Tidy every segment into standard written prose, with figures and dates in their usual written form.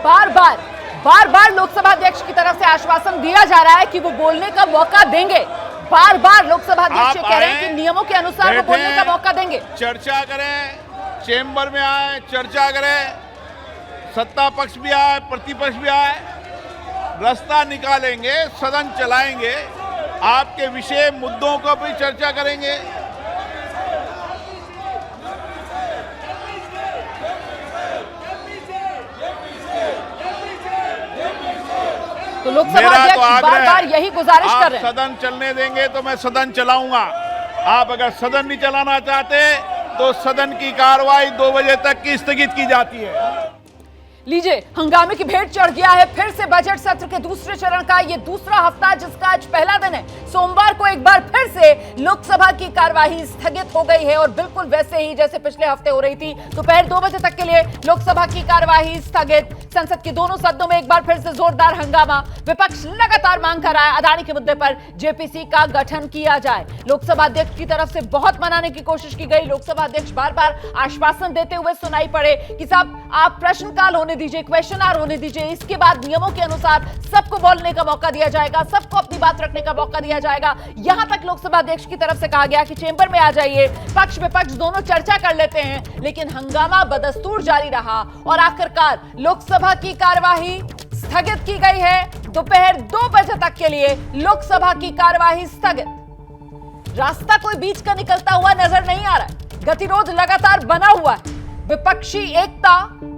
बार बार लोकसभा अध्यक्ष की तरफ से आश्वासन दिया जा रहा है कि वो बोलने का मौका देंगे। बार बार लोकसभा अध्यक्ष कह रहे हैं कि नियमों के अनुसार वो बोलने का मौका देंगे। चर्चा करें, चेंबर में आए, चर्चा करें, सत्ता पक्ष भी आए, प्रतिपक्ष भी आए, रास्ता निकालेंगे, सदन चलाएंगे, आपके विषय मुद्दों को भी चर्चा करेंगे। तो लोकसभा अध्यक्ष बार-बार यही गुजारिश कर रहे हैं। सदन चलने देंगे तो मैं सदन चलाऊंगा। आप अगर सदन नहीं चलाना चाहते तो सदन की कार्रवाई 2 बजे तक की स्थगित की जाती है। लीजिए, हंगामे की भेंट चढ़ गया है फिर से बजट सत्र के दूसरे चरण का ये दूसरा हफ्ता, जिसका आज पहला दिन है। सोमवार को एक बार फिर से लोकसभा की कार्यवाही स्थगित हो गई है और बिल्कुल वैसे ही जैसे पिछले हफ्ते हो रही थी। दोपहर 2 बजे तक के लिए लोकसभा की कार्यवाही स्थगित। संसद के दोनों सदनों में एक बार फिर से जोरदार हंगामा। विपक्ष लगातार मांग कर रहा है अदानी के मुद्दे पर जेपीसी का गठन किया जाए। लोकसभा अध्यक्ष की तरफ से बहुत मनाने की कोशिश की गई। लोकसभा अध्यक्ष बार बार आश्वासन देते हुए सुनाई पड़े कि साहब आप प्रश्नकाल होने दीजिए, क्वेश्चन आवर होने दीजिए, इसके बाद नियमों के अनुसार सबको बोलने का मौका दिया जाएगा, सबको अपनी बात रखने का मौका दिया जाएगा। यहां तक लोकसभा अध्यक्ष की तरफ से कहा गया कि चेंबर में आ जाइए, पक्ष विपक्ष दोनों चर्चा कर लेते हैं। लेकिन हंगामा बदस्तूर जारी रहा और आखिरकार लोकसभा की कार्यवाही स्थगित की गई है। दोपहर 2 बजे तक के लिए लोकसभा की कार्यवाही स्थगित। रास्ता कोई बीच का निकलता हुआ नजर नहीं आ रहा है। गतिरोध लगातार बना हुआ है। विपक्षी एकता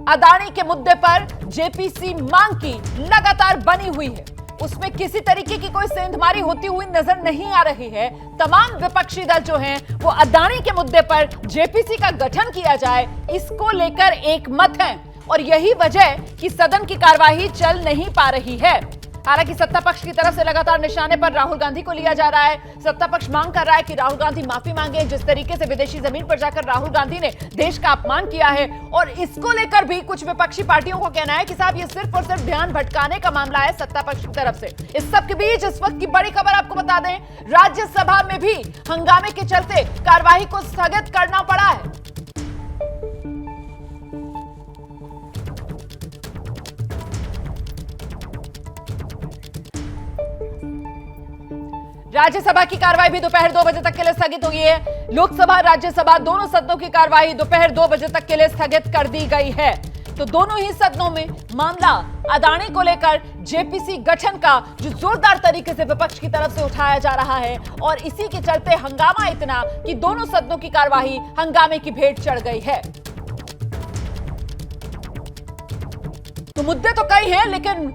अदानी के मुद्दे पर जेपीसी मांग की लगातार बनी हुई है। उसमें किसी तरीके की कोई सेंधमारी होती हुई नजर नहीं आ रही है। तमाम विपक्षी दल जो हैं वो अदानी के मुद्दे पर जेपीसी का गठन किया जाए, इसको लेकर एक मत है और यही वजह कि सदन की कार्यवाही चल नहीं पा रही है। हालांकि सत्ता पक्ष की तरफ से लगातार निशाने पर राहुल गांधी को लिया जा रहा है। सत्ता पक्ष मांग कर रहा है कि राहुल गांधी माफी मांगे। जिस तरीके से विदेशी जमीन पर जाकर राहुल गांधी ने देश का अपमान किया है, और इसको लेकर भी कुछ विपक्षी पार्टियों को कहना है कि साहब ये सिर्फ और सिर्फ ध्यान भटकाने का मामला है सत्ता पक्ष की तरफ से। इस सब के बीच इस वक्त की बड़ी खबर आपको बता दें, राज्यसभा में भी हंगामे के चलते कार्यवाही को स्थगित करना पड़ा है। राज्यसभा की कार्रवाई भी दोपहर 2 बजे तक के लिए स्थगित हुई है। लोकसभा राज्यसभा दोनों सदनों की कार्रवाई दोपहर 2 बजे तक के लिए स्थगित कर दी गई है। तो दोनों ही सदनों में मामला अदानी को लेकर जेपीसी गठन का जो जोरदार तरीके से विपक्ष की तरफ से उठाया जा रहा है, और इसी के चलते हंगामा इतना कि दोनों सदनों की कार्रवाई हंगामे की भेंट चढ़ गई है। तो मुद्दे तो कई हैं, लेकिन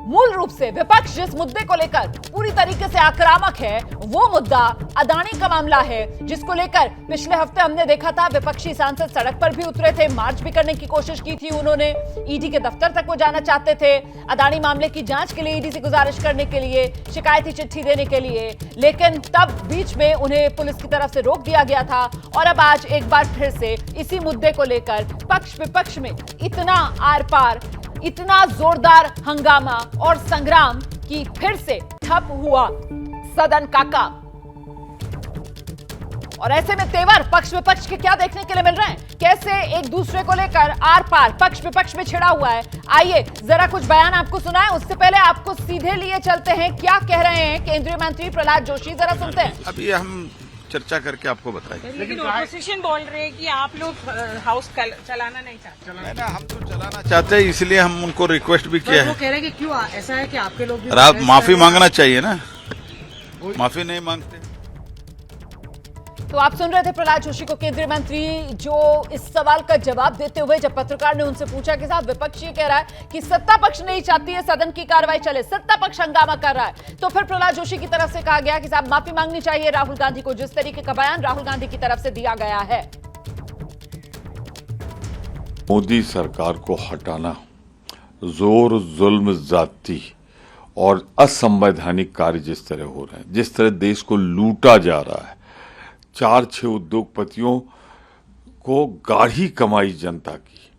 मूल रूप से विपक्ष जिस मुद्दे को लेकर पूरी तरीके से आक्रामक है वो मुद्दा अदानी का मामला है, जिसको लेकर पिछले हफ्ते हमने देखा था विपक्षी सांसद सड़क पर भी उतरे थे, मार्च भी करने की कोशिश की थी उन्होंने। ईडी के दफ्तर तक वो जाना चाहते थे अदानी मामले की जांच के लिए, ईडी से गुजारिश करने के लिए, शिकायती चिट्ठी देने के लिए, लेकिन तब बीच में उन्हें पुलिस की तरफ से रोक दिया गया था। और अब आज एक बार फिर से इसी मुद्दे को लेकर पक्ष विपक्ष में इतना आर पार, इतना जोरदार हंगामा और संग्राम की फिर से ठप हुआ सदन का काम। और ऐसे में तेवर पक्ष विपक्ष के क्या देखने के लिए मिल रहे हैं, कैसे एक दूसरे को लेकर आर पार पक्ष विपक्ष में छिड़ा हुआ है। आइए जरा कुछ बयान आपको सुनाएं, उससे पहले आपको सीधे लिए चलते हैं क्या कह रहे हैं केंद्रीय मंत्री प्रहलाद जोशी, जरा सुनते हैं। अभी हम चर्चा करके आपको बताएंगे। लेकिन ऑपोजिशन बोल रहे हैं कि आप लोग हाउस चलाना नहीं चाहते। नहीं ना, हम तो चलाना चाहते हैं, इसलिए हम उनको रिक्वेस्ट भी किया है। वो कह रहे हैं कि क्यों ऐसा है कि आपके लोग भी आप माफी मांगना चाहिए ना, माफी नहीं मांगते। तो आप सुन रहे थे प्रहलाद जोशी को, केंद्रीय मंत्री, जो इस सवाल का जवाब देते हुए जब पत्रकार ने उनसे पूछा कि साहब विपक्ष ये कह रहा है कि सत्ता पक्ष नहीं चाहती है सदन की कार्रवाई चले, सत्ता पक्ष हंगामा कर रहा है, तो फिर प्रहलाद जोशी की तरफ से कहा गया कि साहब माफी मांगनी चाहिए राहुल गांधी को, जिस तरीके का बयान राहुल गांधी की तरफ से दिया गया है। मोदी सरकार को हटाना जोर, जुल्म, जाति और असंवैधानिक कार्य जिस तरह हो रहे हैं, जिस तरह देश को लूटा जा रहा है, 4-6 उद्योगपतियों को गाढ़ी कमाई जनता की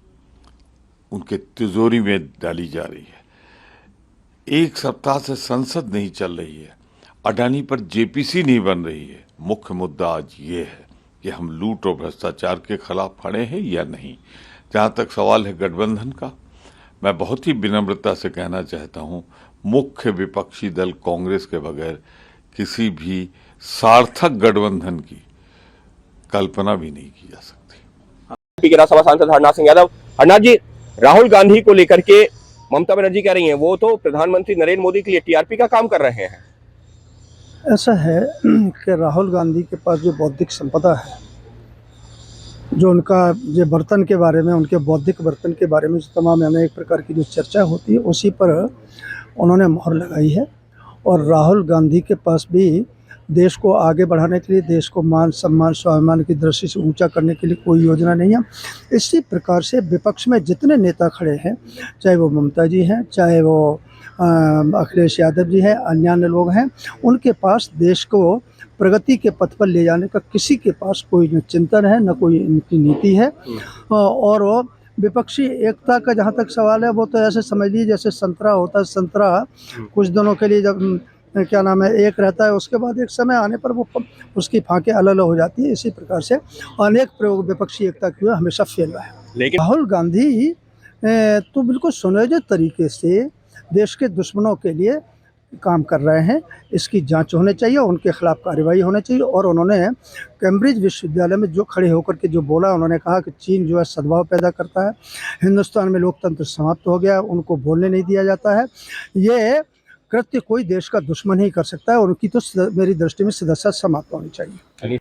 उनके तिजोरी में डाली जा रही है। एक सप्ताह से संसद नहीं चल रही है, अडानी पर जेपीसी नहीं बन रही है। मुख्य मुद्दा आज ये है कि हम लूट और भ्रष्टाचार के खिलाफ खड़े हैं या नहीं। जहां तक सवाल है गठबंधन का, मैं बहुत ही विनम्रता से कहना चाहता हूं, मुख्य विपक्षी दल कांग्रेस के बगैर किसी भी सार्थक गठबंधन की कल्पना भी नहीं की जा सकती। के राज्यसभा सांसद हरनाथ सिंह यादव। हरनाथ जी, राहुल गांधी को लेकर के ममता बनर्जी कह रही हैं वो तो प्रधानमंत्री नरेंद्र मोदी के लिए टीआरपी का काम कर रहे हैं। ऐसा है कि राहुल गांधी के पास जो बौद्धिक संपदा है, जो उनका जो बर्तन के बारे में, उनके बौद्धिक बर्तन के बारे में जो तमाम अनेक प्रकार की जो चर्चा होती है, उसी पर उन्होंने मोहर लगाई है। और राहुल गांधी के पास भी देश को आगे बढ़ाने के लिए, देश को मान सम्मान स्वाभिमान की दृष्टि से ऊंचा करने के लिए कोई योजना नहीं है। इसी प्रकार से विपक्ष में जितने नेता खड़े हैं, चाहे वो ममता जी हैं, चाहे वो अखिलेश यादव जी हैं, अन्य लोग हैं, उनके पास देश को प्रगति के पथ पर ले जाने का किसी के पास कोई न चिंतन है, न कोई इनकी नीति है। और वो विपक्षी एकता का जहाँ तक सवाल है, वो तो ऐसे समझ लीजिए जैसे संतरा होता है। संतरा कुछ दिनों के लिए जब क्या नाम है एक रहता है, उसके बाद एक समय आने पर वो उसकी फांकें अलग अलग हो जाती है। इसी प्रकार से अनेक प्रयोग विपक्षी एकता की हमेशा फेल रहा है। लेकिन राहुल गांधी तो बिल्कुल सुनियोजित तरीके से देश के दुश्मनों के लिए काम कर रहे हैं। इसकी जांच होनी चाहिए, उनके खिलाफ कार्रवाई होनी चाहिए। और उन्होंने कैम्ब्रिज विश्वविद्यालय में जो खड़े होकर के जो बोला, उन्होंने कहा कि चीन जो है सद्भाव पैदा करता है, हिंदुस्तान में लोकतंत्र समाप्त हो गया, उनको बोलने नहीं दिया जाता है। ये कृत्य कोई देश का दुश्मन ही कर सकता है, उनकी तो मेरी दृष्टि में सदस्यता समाप्त होनी चाहिए।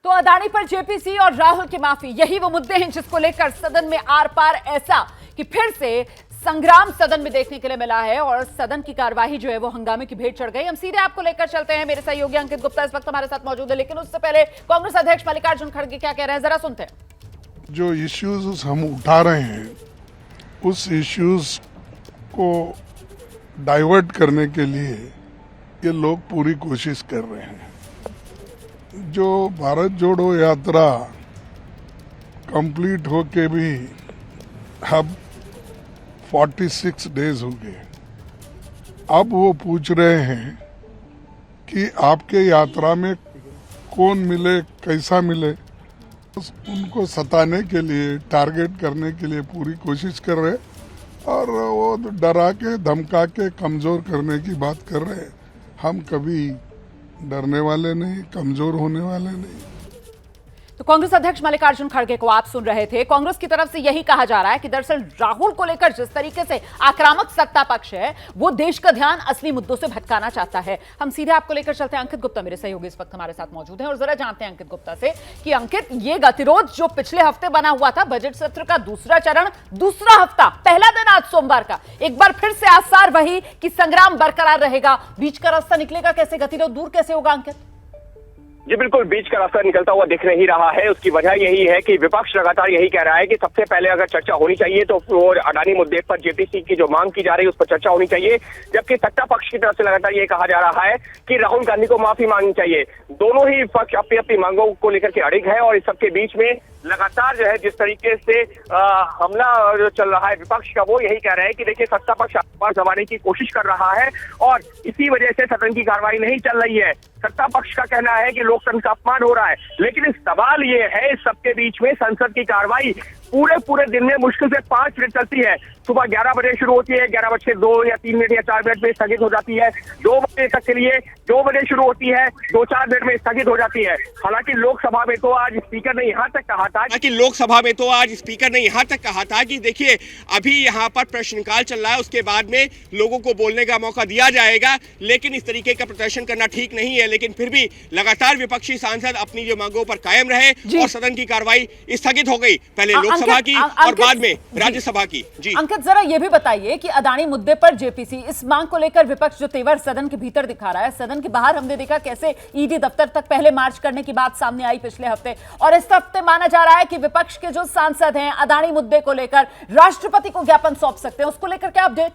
तो अदानी पर जेपीसी और राहुल की माफी, यही वो मुद्दे हैं जिसको लेकर सदन में आर पार ऐसा कि फिर से संग्राम सदन में देखने के लिए मिला है और सदन की कार्यवाही जो है वो हंगामे की भेंट चढ़ गई। हम सीधे आपको लेकर चलते हैं, मेरे सहयोगी अंकित गुप्ता इस वक्त हमारे साथ मौजूद है, लेकिन उससे पहले कांग्रेस अध्यक्ष मल्लिकार्जुन खड़गे क्या कह रहे हैं, जरा सुनते हैं। जो इश्यूज हम उठा रहे हैं, उस इश्यूज को डाइवर्ट करने के लिए ये लोग पूरी कोशिश कर रहे हैं। जो भारत जोड़ो यात्रा कंप्लीट होके भी अब 46 डेज हो गए, अब वो पूछ रहे हैं कि आपके यात्रा में कौन मिले, कैसा मिले। उनको सताने के लिए, टारगेट करने के लिए पूरी कोशिश कर रहे हैं और वो डरा के, धमका के, कमजोर करने की बात कर रहे हैं। हम कभी डरने वाले नहीं, कमजोर होने वाले नहीं। तो कांग्रेस अध्यक्ष मल्लिकार्जुन खड़गे को आप सुन रहे थे। कांग्रेस की तरफ से यही कहा जा रहा है कि दरअसल राहुल को लेकर जिस तरीके से आक्रामक सत्ता पक्ष है, वो देश का ध्यान असली मुद्दों से भटकाना चाहता है। हम सीधे आपको लेकर चलते हैं, अंकित गुप्ता मेरे सहयोगी इस वक्त हमारे साथ मौजूद हैं और जरा जानते हैं अंकित गुप्ता से कि अंकित, ये गतिरोध जो पिछले हफ्ते बना हुआ था, बजट सत्र का दूसरा चरण, दूसरा हफ्ता, पहला दिन आज सोमवार का, एक बार फिर से आसार वही कि संग्राम बरकरार रहेगा, बीच का रास्ता निकलेगा कैसे, गतिरोध दूर कैसे होगा अंकित? जी बिल्कुल, बीच का रास्ता निकलता हुआ दिख नहीं रहा है। उसकी वजह यही है कि विपक्ष लगातार यही कह रहा है कि सबसे पहले अगर चर्चा होनी चाहिए तो वो अडानी मुद्दे पर जेपीसी की जो मांग की जा रही है उस पर चर्चा होनी चाहिए, जबकि सत्ता पक्ष की तरफ से लगातार ये कहा जा रहा है कि राहुल गांधी को माफी मांगनी चाहिए। दोनों ही पक्ष अपनी अपनी मांगों को लेकर के अड़िग है और इस सबके बीच में लगातार जो है जिस तरीके से हमला जो चल रहा है विपक्ष का, वो यही कह रहे हैं कि देखिए सत्ता पक्ष आवाज दबाने की कोशिश कर रहा है और इसी वजह से सदन की कार्रवाई नहीं चल रही है। सत्ता पक्ष का कहना है कि लोकतंत्र का अपमान हो रहा है, लेकिन इस सवाल ये है इस सबके बीच में संसद की कार्रवाई पूरे दिन में मुश्किल से 5 मिनट चलती है। सुबह 11 बजे शुरू होती है, 11 बजे 2 या 3 मिनट या 4 मिनट में स्थगित हो जाती है। 2 बजे तक के लिए 2 बजे शुरू होती है, 2-4 मिनट में स्थगित हो जाती है। हालांकि लोकसभा में तो आज स्पीकर ने यहाँ तक कहा था कि देखिए अभी यहाँ पर प्रश्नकाल चल रहा है, उसके बाद में लोगों को बोलने का मौका दिया जाएगा, लेकिन इस तरीके का प्रदर्शन करना ठीक नहीं है। लेकिन फिर भी लगातार विपक्षी सांसद अपनी जो मांगों पर कायम रहे और सदन की कार्रवाई स्थगित हो गई, पहले लोकसभा की और बाद में राज्यसभा की। जी अंकित, जरा ये भी बताइए कि अदानी मुद्दे पर जेपीसी, इस मांग को लेकर विपक्ष जो तेवर सदन के भीतर दिखा रहा है, सदन के बाहर हमने देखा कैसे ईडी दफ्तर तक पहले मार्च करने की बात सामने आई पिछले हफ्ते, और इस हफ्ते माना जा रहा है कि विपक्ष के जो सांसद हैं अदानी मुद्दे को लेकर राष्ट्रपति को ज्ञापन सौंप सकते हैं, उसको लेकर क्या अपडेट?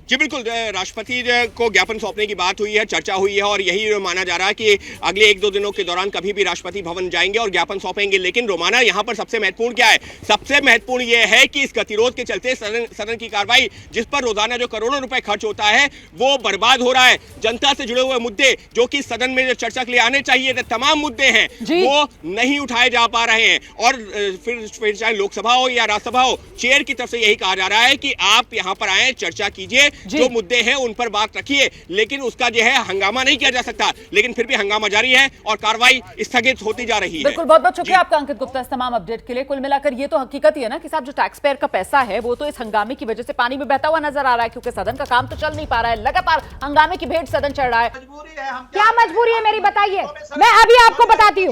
जी बिल्कुल, राष्ट्रपति को ज्ञापन सौंपने की बात हुई है, चर्चा हुई है और यही माना जा रहा है कि अगले 1-2 दिनों के दौरान कभी भी राष्ट्रपति भवन जाएंगे और ज्ञापन सौंपेंगे। लेकिन रोमाना यहाँ पर सबसे महत्वपूर्ण क्या है? सबसे महत्वपूर्ण यह है कि इस गतिरोध के चलते सदन की कार्रवाई, जिस पर रोजाना जो करोड़ों रुपए खर्च होता है, वो बर्बाद हो रहा है। जनता से जुड़े हुए मुद्दे जो कि सदन में जो चर्चा के लिए आने चाहिए थे, तमाम मुद्दे हैं, वो नहीं उठाए जा पा रहे हैं। और फिर चाहे लोकसभा हो या राज्यसभा हो, चेयर की तरफ से यही कहा जा रहा है कि आप यहाँ पर आए, चर्चा कीजिए, जो मुद्दे हैं उन पर बात रखिए, लेकिन उसका जो है हंगामा नहीं किया जा सकता। लेकिन फिर भी हंगामा जारी है और कार्रवाई स्थगित होती जा रही है। बिल्कुल, बहुत बहुत शुक्रिया आपका अंकित गुप्ता इस तमाम अपडेट के लिए। कुल मिलाकर ये तो हकीकत ही है ना कि साहब जो टैक्स पेयर का पैसा है वो तो इस हंगामे की वजह से पानी में बहता हुआ नजर आ रहा है, क्योंकि सदन का काम तो चल नहीं पा रहा है, लगातार हंगामे की भेंट सदन चढ़ रहा है। क्या मजबूरी है मेरी, बताइए। मैं अभी आपको बताती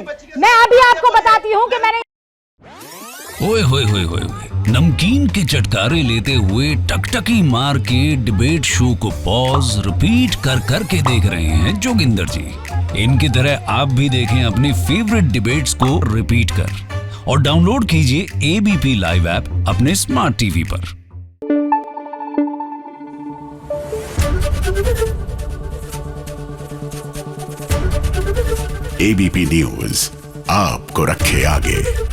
हूँ कि मैंने ओए होए होए होए, नमकीन के चटकारे लेते हुए टकटकी मार के डिबेट शो को पॉज रिपीट कर कर के देख रहे हैं जोगिंदर जी। इनकी तरह आप भी देखें अपनी फेवरेट डिबेट्स को रिपीट कर और डाउनलोड कीजिए एबीपी लाइव ऐप अपने स्मार्ट टीवी पर। एबीपी न्यूज आपको रखे आगे।